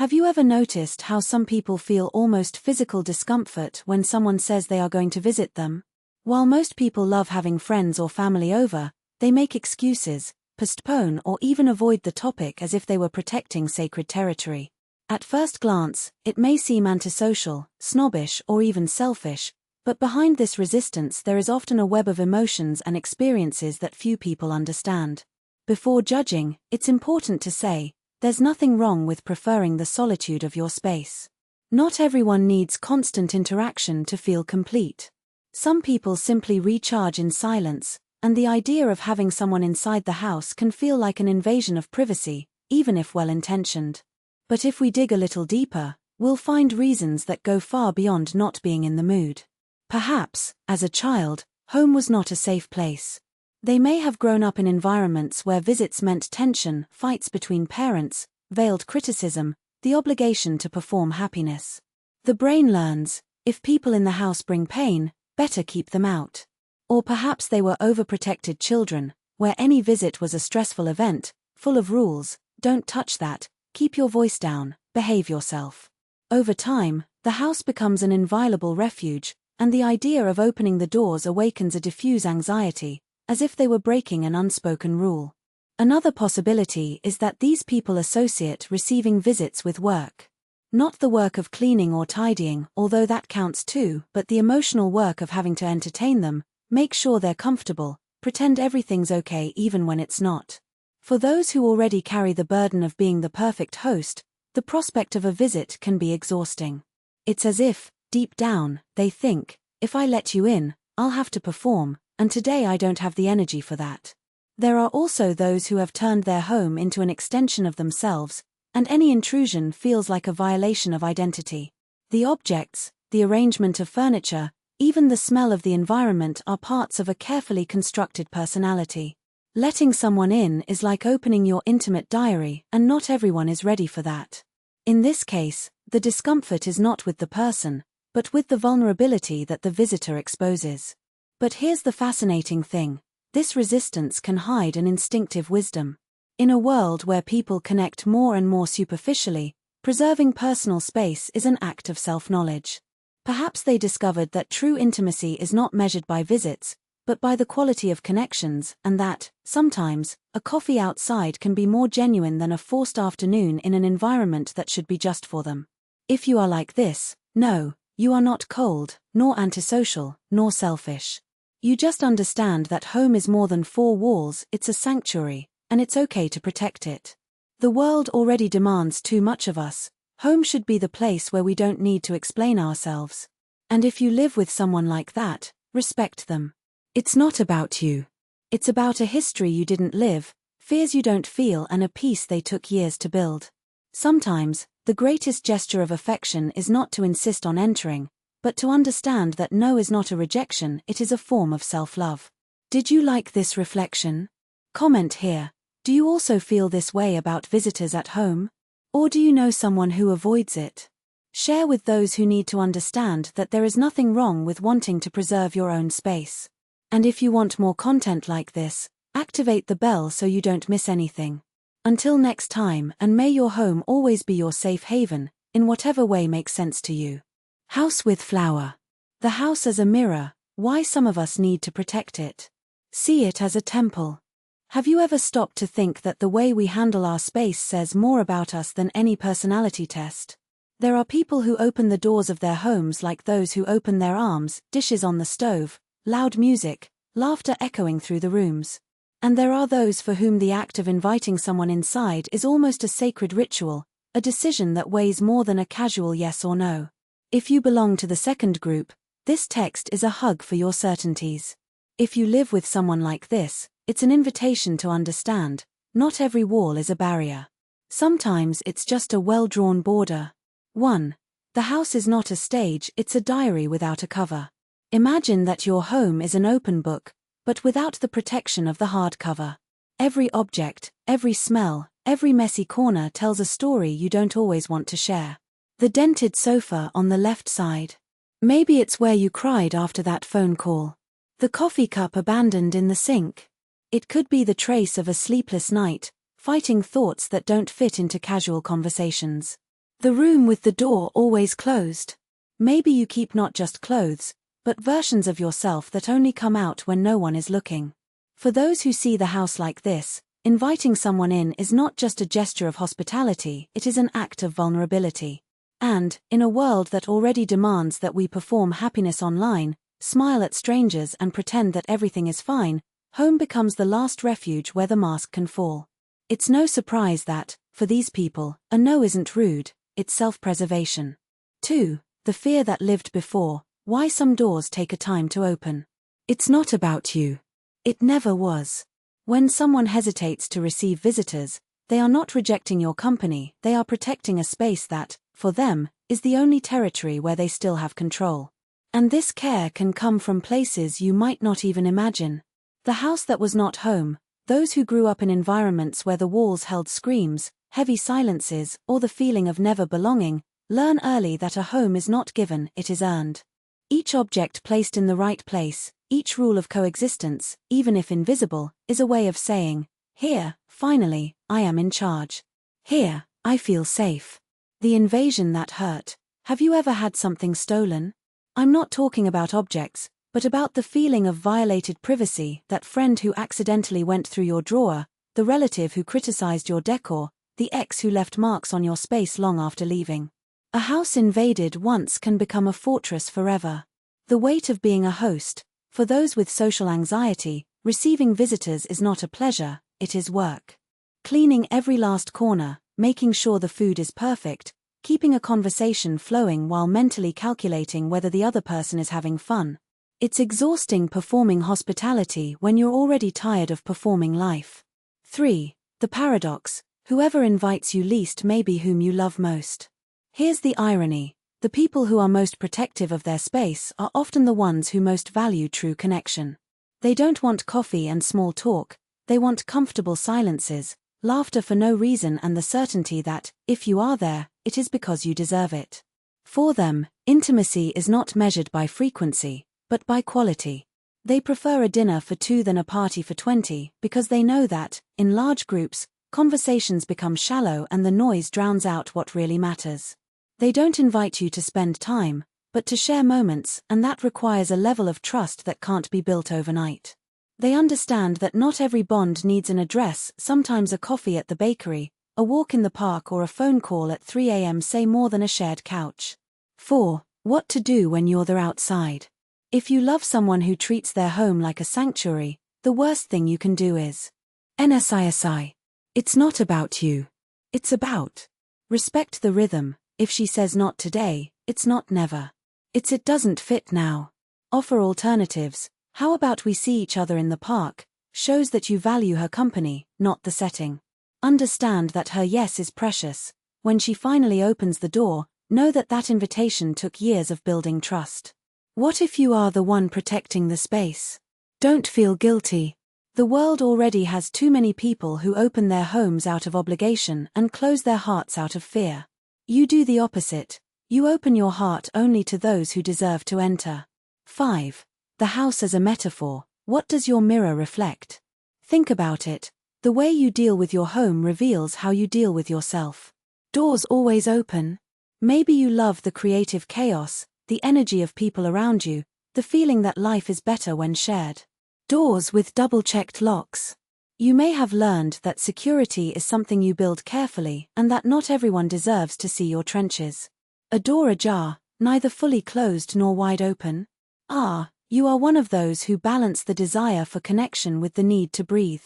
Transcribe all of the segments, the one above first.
Have you ever noticed how some people feel almost physical discomfort when someone says they are going to visit them? While most people love having friends or family over, they make excuses, postpone or even avoid the topic as if they were protecting sacred territory. At first glance, it may seem antisocial, snobbish or even selfish, but behind this resistance there is often a web of emotions and experiences that few people understand. Before judging, it's important to say, there's nothing wrong with preferring the solitude of your space. Not everyone needs constant interaction to feel complete. Some people simply recharge in silence, and the idea of having someone inside the house can feel like an invasion of privacy, even if well-intentioned. But if we dig a little deeper, we'll find reasons that go far beyond not being in the mood. Perhaps, as a child, home was not a safe place. They may have grown up in environments where visits meant tension, fights between parents, veiled criticism, the obligation to perform happiness. The brain learns, if people in the house bring pain, better keep them out. Or perhaps they were overprotected children, where any visit was a stressful event, full of rules, don't touch that, keep your voice down, behave yourself. Over time, the house becomes an inviolable refuge, and the idea of opening the doors awakens a diffuse anxiety, as if they were breaking an unspoken rule. Another possibility is that these people associate receiving visits with work. Not the work of cleaning or tidying, although that counts too, but the emotional work of having to entertain them, make sure they're comfortable, pretend everything's okay even when it's not. For those who already carry the burden of being the perfect host, the prospect of a visit can be exhausting. It's as if, deep down, they think, if I let you in, I'll have to perform, and today I don't have the energy for that. There are also those who have turned their home into an extension of themselves, and any intrusion feels like a violation of identity. The objects, the arrangement of furniture, even the smell of the environment are parts of a carefully constructed personality. Letting someone in is like opening your intimate diary, and not everyone is ready for that. In this case, the discomfort is not with the person, but with the vulnerability that the visitor exposes. But here's the fascinating thing, this resistance can hide an instinctive wisdom. In a world where people connect more and more superficially, preserving personal space is an act of self-knowledge. Perhaps they discovered that true intimacy is not measured by visits, but by the quality of connections, and that, sometimes, a coffee outside can be more genuine than a forced afternoon in an environment that should be just for them. If you are like this, no, you are not cold, nor antisocial, nor selfish. You just understand that home is more than four walls, it's a sanctuary, and it's okay to protect it. The world already demands too much of us. Home should be the place where we don't need to explain ourselves. And if you live with someone like that, respect them. It's not about you. It's about a history you didn't live, fears you don't feel, and a peace they took years to build. Sometimes, the greatest gesture of affection is not to insist on entering, but to understand that no is not a rejection, it is a form of self-love. Did you like this reflection? Comment here. Do you also feel this way about visitors at home? Or do you know someone who avoids it? Share with those who need to understand that there is nothing wrong with wanting to preserve your own space. And if you want more content like this, activate the bell so you don't miss anything. Until next time, and may your home always be your safe haven, in whatever way makes sense to you. House with flower. The house as a mirror, why some of us need to protect it. See it as a temple. Have you ever stopped to think that the way we handle our space says more about us than any personality test? There are people who open the doors of their homes like those who open their arms, dishes on the stove, loud music, laughter echoing through the rooms. And there are those for whom the act of inviting someone inside is almost a sacred ritual, a decision that weighs more than a casual yes or no. If you belong to the second group, this text is a hug for your certainties. If you live with someone like this, it's an invitation to understand, not every wall is a barrier. Sometimes it's just a well-drawn border. 1. The house is not a stage, it's a diary without a cover. Imagine that your home is an open book, but without the protection of the hardcover. Every object, every smell, every messy corner tells a story you don't always want to share. The dented sofa on the left side. Maybe it's where you cried after that phone call. The coffee cup abandoned in the sink. It could be the trace of a sleepless night, fighting thoughts that don't fit into casual conversations. The room with the door always closed. Maybe you keep not just clothes, but versions of yourself that only come out when no one is looking. For those who see the house like this, inviting someone in is not just a gesture of hospitality, it is an act of vulnerability. And, in a world that already demands that we perform happiness online, smile at strangers and pretend that everything is fine, home becomes the last refuge where the mask can fall. It's no surprise that, for these people, a no isn't rude, it's self-preservation. 2. The fear that lived before, why some doors take a time to open. It's not about you. It never was. When someone hesitates to receive visitors, they are not rejecting your company, they are protecting a space that, for them, is the only territory where they still have control. And this care can come from places you might not even imagine. The house that was not home, those who grew up in environments where the walls held screams, heavy silences, or the feeling of never belonging, learn early that a home is not given, it is earned. Each object placed in the right place, each rule of coexistence, even if invisible, is a way of saying, here, finally, I am in charge. Here, I feel safe. The invasion that hurt. Have you ever had something stolen? I'm not talking about objects, but about the feeling of violated privacy, that friend who accidentally went through your drawer, the relative who criticized your decor, the ex who left marks on your space long after leaving. A house invaded once can become a fortress forever. The weight of being a host. For those with social anxiety, receiving visitors is not a pleasure, it is work. Cleaning every last corner, making sure the food is perfect, keeping a conversation flowing while mentally calculating whether the other person is having fun. It's exhausting performing hospitality when you're already tired of performing life. 3. The paradox. Whoever invites you least may be whom you love most. Here's the irony. The people who are most protective of their space are often the ones who most value true connection. They don't want coffee and small talk, they want comfortable silences, laughter for no reason and the certainty that, if you are there, it is because you deserve it. For them, intimacy is not measured by frequency, but by quality. They prefer a dinner for 2 than a party for 20 because they know that, in large groups, conversations become shallow and the noise drowns out what really matters. They don't invite you to spend time, but to share moments, and that requires a level of trust that can't be built overnight. They understand that not every bond needs an address, sometimes a coffee at the bakery, a walk in the park or a phone call at 3 a.m. say more than a shared couch. 4. What to do when you're there outside. If you love someone who treats their home like a sanctuary, the worst thing you can do is NSISI. It's not about you. It's about. Respect the rhythm. If she says not today, it's not never. It's it doesn't fit now. Offer alternatives. How about we see each other in the park? Shows that you value her company, not the setting. Understand that her yes is precious. When she finally opens the door, know that that invitation took years of building trust. What if you are the one protecting the space? Don't feel guilty. The world already has too many people who open their homes out of obligation and close their hearts out of fear. You do the opposite. You open your heart only to those who deserve to enter. 5. The house as a metaphor. What does your mirror reflect? Think about it. The way you deal with your home reveals how you deal with yourself. Doors always open. Maybe you love the creative chaos, the energy of people around you, the feeling that life is better when shared. Doors with double-checked locks. You may have learned that security is something you build carefully and that not everyone deserves to see your trenches. A door ajar, neither fully closed nor wide open. You are one of those who balance the desire for connection with the need to breathe.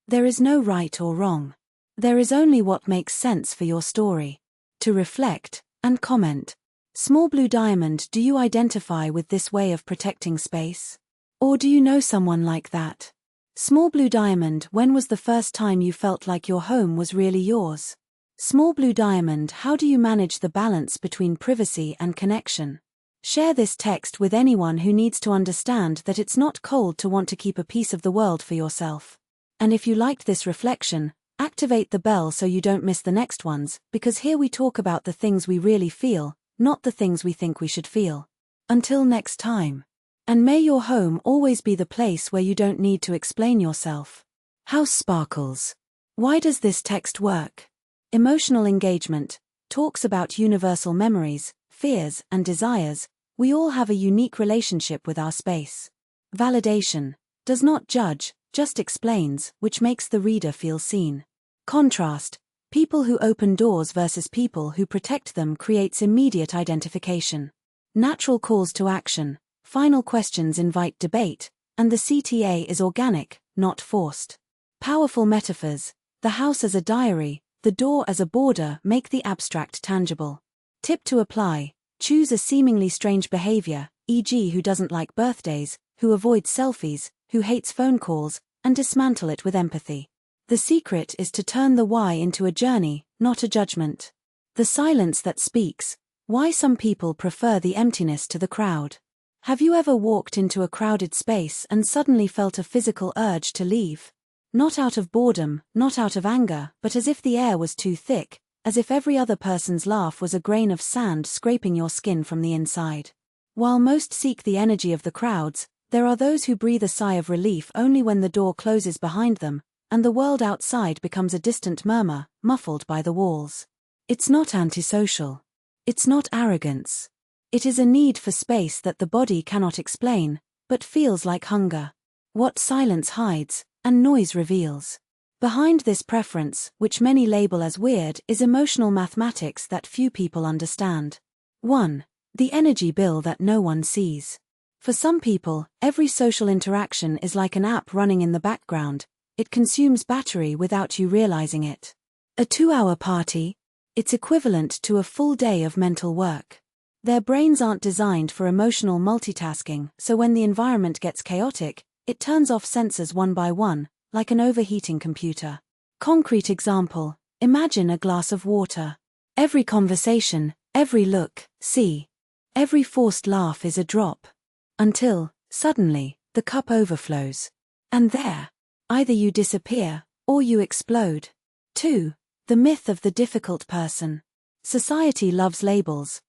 There is no right or wrong. There is only what makes sense for your story. To reflect and comment. Small Blue Diamond, do you identify with this way of protecting space? Or do you know someone like that? Small Blue Diamond, when was the first time you felt like your home was really yours? Small Blue Diamond, how do you manage the balance between privacy and connection? Share this text with anyone who needs to understand that it's not cold to want to keep a piece of the world for yourself. And if you liked this reflection, activate the bell so you don't miss the next ones, because here we talk about the things we really feel, not the things we think we should feel. Until next time. And may your home always be the place where you don't need to explain yourself. House sparkles. Why does this text work? Emotional engagement. talks about universal memories, fears, and desires. We all have a unique relationship with our space. Validation does not judge, just explains, which makes the reader feel seen. Contrast, people who open doors versus people who protect them creates immediate identification. Natural calls to action, final questions invite debate, and the CTA is organic, not forced. Powerful metaphors, the house as a diary, the door as a border make the abstract tangible. Tip to apply, choose a seemingly strange behavior, e.g. who doesn't like birthdays, who avoids selfies, who hates phone calls, and dismantle it with empathy. The secret is to turn the why into a journey, not a judgment. The silence that speaks, why some people prefer the emptiness to the crowd. Have you ever walked into a crowded space and suddenly felt a physical urge to leave? Not out of boredom, not out of anger, but as if the air was too thick, as if every other person's laugh was a grain of sand scraping your skin from the inside. While most seek the energy of the crowds, there are those who breathe a sigh of relief only when the door closes behind them, and the world outside becomes a distant murmur, muffled by the walls. It's not antisocial. It's not arrogance. It is a need for space that the body cannot explain, but feels like hunger. What silence hides, and noise reveals. Behind this preference, which many label as weird, is emotional mathematics that few people understand. 1. The energy bill that no one sees. For some people, every social interaction is like an app running in the background. It consumes battery without you realizing it. A 2-hour party? It's equivalent to a full day of mental work. Their brains aren't designed for emotional multitasking, so when the environment gets chaotic, it turns off sensors one by one, like an overheating computer. Concrete example, imagine a glass of water. Every conversation, every look, see. Every forced laugh is a drop. Until, suddenly, the cup overflows. And there, either you disappear, or you explode. 2. The myth of the difficult person. Society loves labels.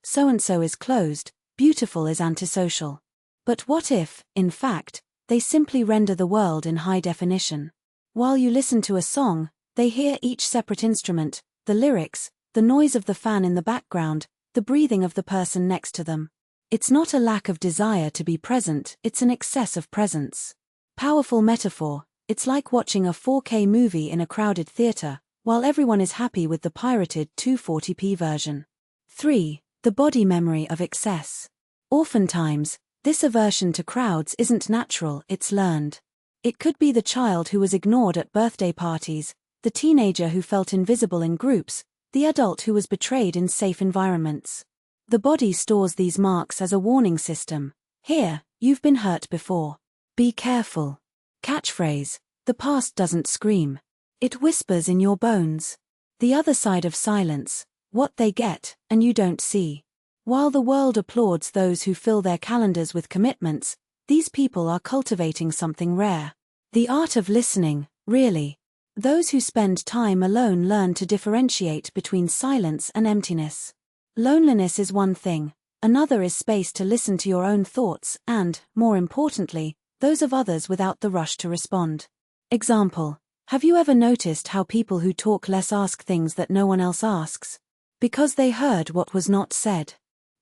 So-and-so is closed, beautiful is antisocial. But what if, in fact, they simply render the world in high definition? While you listen to a song, they hear each separate instrument, the lyrics, the noise of the fan in the background, the breathing of the person next to them. It's not a lack of desire to be present, it's an excess of presence. Powerful metaphor, it's like watching a 4K movie in a crowded theater, while everyone is happy with the pirated 240p version. 3. The body memory of excess. Oftentimes, this aversion to crowds isn't natural, it's learned. It could be the child who was ignored at birthday parties, the teenager who felt invisible in groups, the adult who was betrayed in safe environments. The body stores these marks as a warning system. Here, you've been hurt before. Be careful. Catchphrase, the past doesn't scream. It whispers in your bones. The other side of silence, what they get, and you don't see. While the world applauds those who fill their calendars with commitments, these people are cultivating something rare. The art of listening, really. Those who spend time alone learn to differentiate between silence and emptiness. Loneliness is one thing, another is space to listen to your own thoughts and, more importantly, those of others without the rush to respond. Example, have you ever noticed how people who talk less ask things that no one else asks? Because they heard what was not said.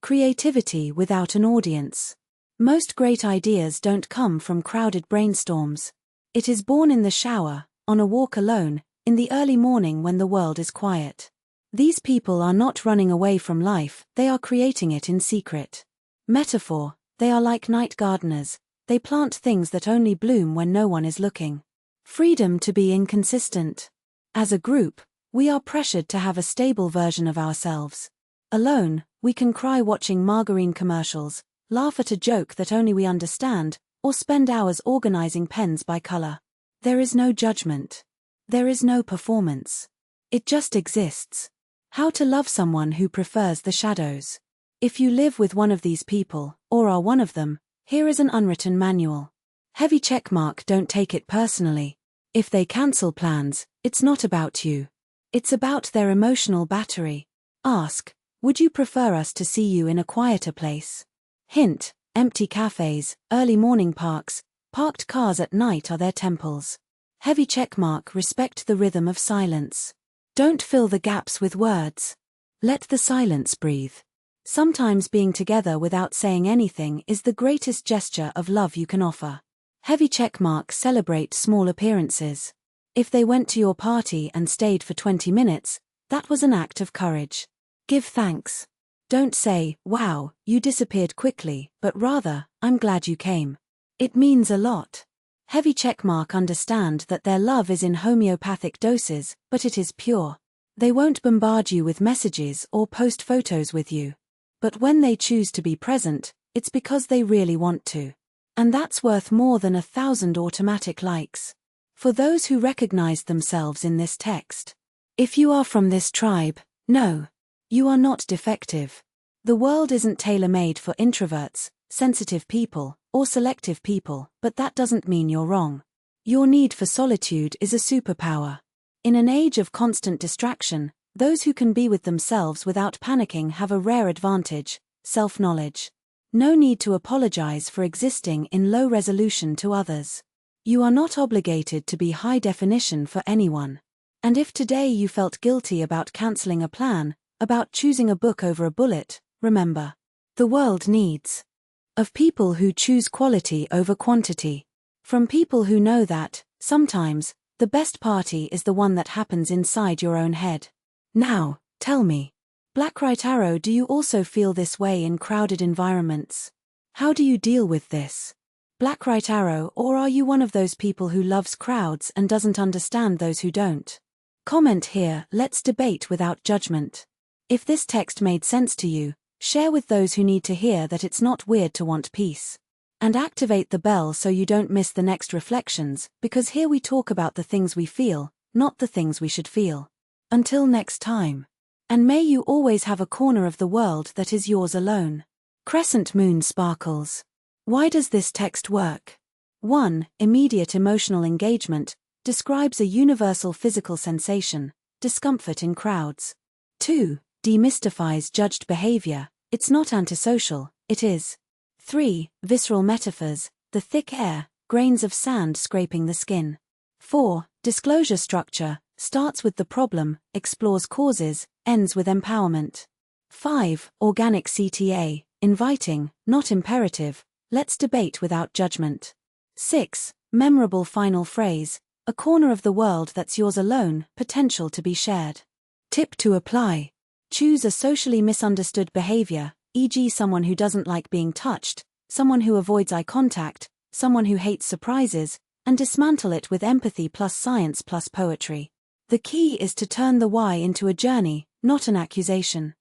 Creativity without an audience. Most great ideas don't come from crowded brainstorms. It is born in the shower, on a walk alone, in the early morning when the world is quiet. These people are not running away from life, they are creating it in secret. Metaphor, they are like night gardeners, they plant things that only bloom when no one is looking. Freedom to be inconsistent. As a group, we are pressured to have a stable version of ourselves. Alone, we can cry watching margarine commercials, laugh at a joke that only we understand, or spend hours organizing pens by color. There is no judgment. There is no performance. It just exists. How to love someone who prefers the shadows. If you live with one of these people, or are one of them, here is an unwritten manual. Heavy checkmark, don't take it personally. If they cancel plans, it's not about you. It's about their emotional battery. Ask, would you prefer us to see you in a quieter place? Hint, empty cafes, early morning parks, parked cars at night are their temples. Heavy checkmark, respect the rhythm of silence. Don't fill the gaps with words. Let the silence breathe. Sometimes being together without saying anything is the greatest gesture of love you can offer. Heavy checkmark. Celebrate small appearances. If they went to your party and stayed for 20 minutes, that was an act of courage. Give thanks. Don't say, wow, you disappeared quickly, but rather, I'm glad you came. It means a lot. Heavy checkmark. Understand that their love is in homeopathic doses, but it is pure. They won't bombard you with messages or post photos with you. But when they choose to be present, it's because they really want to. And that's worth more than 1,000 automatic likes. For those who recognized themselves in this text. If you are from this tribe, no. You are not defective. The world isn't tailor-made for introverts, sensitive people, or selective people, but that doesn't mean you're wrong. Your need for solitude is a superpower. In an age of constant distraction, those who can be with themselves without panicking have a rare advantage: self-knowledge. No need to apologize for existing in low resolution to others. You are not obligated to be high definition for anyone. And if today you felt guilty about canceling a plan, about choosing a book over a bullet, remember, the world needs of people who choose quality over quantity. From people who know that, sometimes, the best party is the one that happens inside your own head. Now, tell me, Black Right Arrow, do you also feel this way in crowded environments? How do you deal with this? Black Right Arrow, or are you one of those people who loves crowds and doesn't understand those who don't? Comment here. Let's debate without judgment. If this text made sense to you, share with those who need to hear that it's not weird to want peace. And activate the bell so you don't miss the next reflections, because here we talk about the things we feel, not the things we should feel. Until next time. And may you always have a corner of the world that is yours alone. Crescent Moon Sparkles. Why does this text work? 1. Immediate emotional engagement describes a universal physical sensation, discomfort in crowds. 2. Demystifies judged behavior. It's not antisocial, it is. 3. Visceral metaphors, the thick air, grains of sand scraping the skin. 4. Disclosure structure, starts with the problem, explores causes, ends with empowerment. 5. Organic CTA, inviting, not imperative, let's debate without judgment. 6. Memorable final phrase, a corner of the world that's yours alone, potential to be shared. Tip to apply. Choose a socially misunderstood behavior, e.g. someone who doesn't like being touched, someone who avoids eye contact, someone who hates surprises, and dismantle it with empathy plus science plus poetry. The key is to turn the why into a journey, not an accusation.